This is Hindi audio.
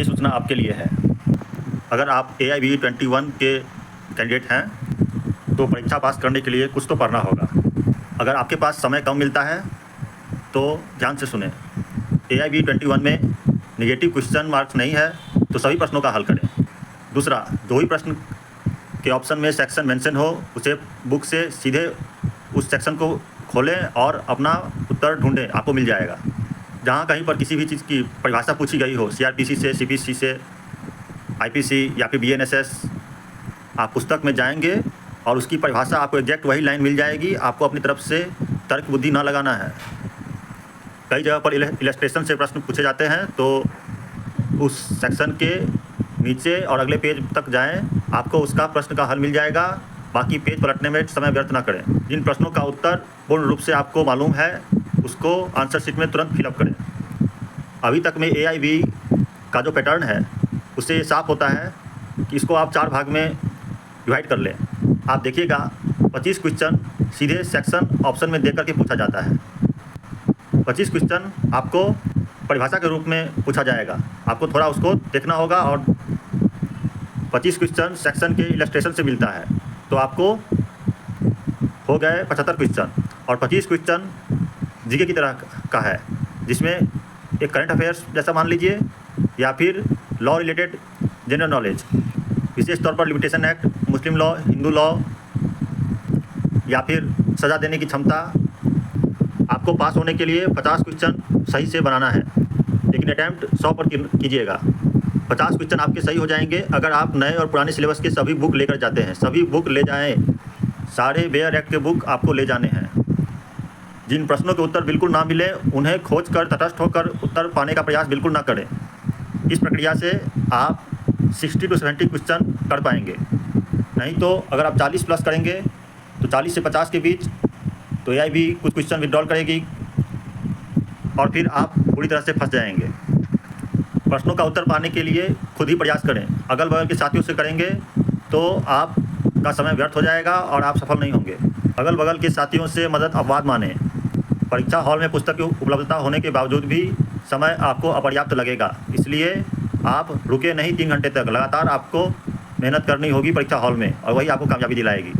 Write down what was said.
ये सूचना आपके लिए है। अगर आप AIBE-21 के कैंडिडेट हैं तो परीक्षा पास करने के लिए कुछ तो पढ़ना होगा। अगर आपके पास समय कम मिलता है तो ध्यान से सुनें। AIBE-21 में नेगेटिव क्वेश्चन मार्क्स नहीं है तो सभी प्रश्नों का हल करें। दूसरा, जो ही प्रश्न के ऑप्शन में सेक्शन मेंशन हो उसे बुक से सीधे उस सेक्शन को खोलें और अपना उत्तर ढूंढें, आपको मिल जाएगा। जहाँ कहीं पर किसी भी चीज़ की परिभाषा पूछी गई हो, CRPC से, CPC से, IPC या फिर BNSS, आप पुस्तक में जाएंगे और उसकी परिभाषा आपको एग्जैक्ट वही लाइन मिल जाएगी। आपको अपनी तरफ से तर्क बुद्धि ना लगाना है। कई जगह पर इलस्ट्रेशन से प्रश्न पूछे जाते हैं, तो उस सेक्शन के नीचे और अगले पेज तक जाएं, आपको उसका प्रश्न का हल मिल जाएगा। बाकी पेज पलटने में समय व्यर्थ ना करें। जिन प्रश्नों का उत्तर पूर्ण रूप से आपको मालूम है उसको आंसर शीट में तुरंत फिलअप करें। अभी तक में AIB का जो पैटर्न है उससे ये साफ होता है कि इसको आप 4 भाग में डिवाइड कर लें। आप देखिएगा 25 क्वेश्चन सीधे सेक्शन ऑप्शन में दे करके पूछा जाता है। 25 क्वेश्चन आपको परिभाषा के रूप में पूछा जाएगा, आपको थोड़ा उसको देखना होगा। और 25 क्वेश्चन सेक्शन के इलस्ट्रेशन से मिलता है, तो आपको हो गए 75 क्वेश्चन। और 25 क्वेश्चन जीके की तरह का है, जिसमें एक करंट अफेयर्स जैसा मान लीजिए, या फिर लॉ रिलेटेड जनरल नॉलेज, विशेष तौर पर लिमिटेशन एक्ट, मुस्लिम लॉ, हिंदू लॉ, या फिर सज़ा देने की क्षमता। आपको पास होने के लिए 50 क्वेश्चन सही से बनाना है, लेकिन अटैम्प्ट 100 पर कीजिएगा। 50 क्वेश्चन आपके सही हो जाएंगे अगर आप नए और पुराने सिलेबस के सभी बुक लेकर जाते हैं। सभी बुक ले जाएं, सारे बेयर एक्ट के बुक आपको ले जाने हैं। जिन प्रश्नों के उत्तर बिल्कुल ना मिले उन्हें खोज कर तटस्थ होकर उत्तर पाने का प्रयास बिल्कुल ना करें। इस प्रक्रिया से आप 60 to 70 क्वेश्चन कर पाएंगे। नहीं तो अगर आप 40 प्लस करेंगे तो 40 से 50 के बीच तो AIB कुछ क्वेश्चन विड्रॉल करेगी और फिर आप पूरी तरह से फंस जाएंगे। प्रश्नों का उत्तर पाने के लिए खुद ही प्रयास करें। अगल बगल के साथियों से करेंगे तो आपका समय व्यर्थ हो जाएगा और आप सफल नहीं होंगे। अगल बगल के साथियों से मदद अपवाद मानें। परीक्षा हॉल में पुस्तक की उपलब्धता होने के बावजूद भी समय आपको अपर्याप्त लगेगा, इसलिए आप रुके नहीं। 3 घंटे तक लगातार आपको मेहनत करनी होगी परीक्षा हॉल में, और वही आपको कामयाबी दिलाएगी।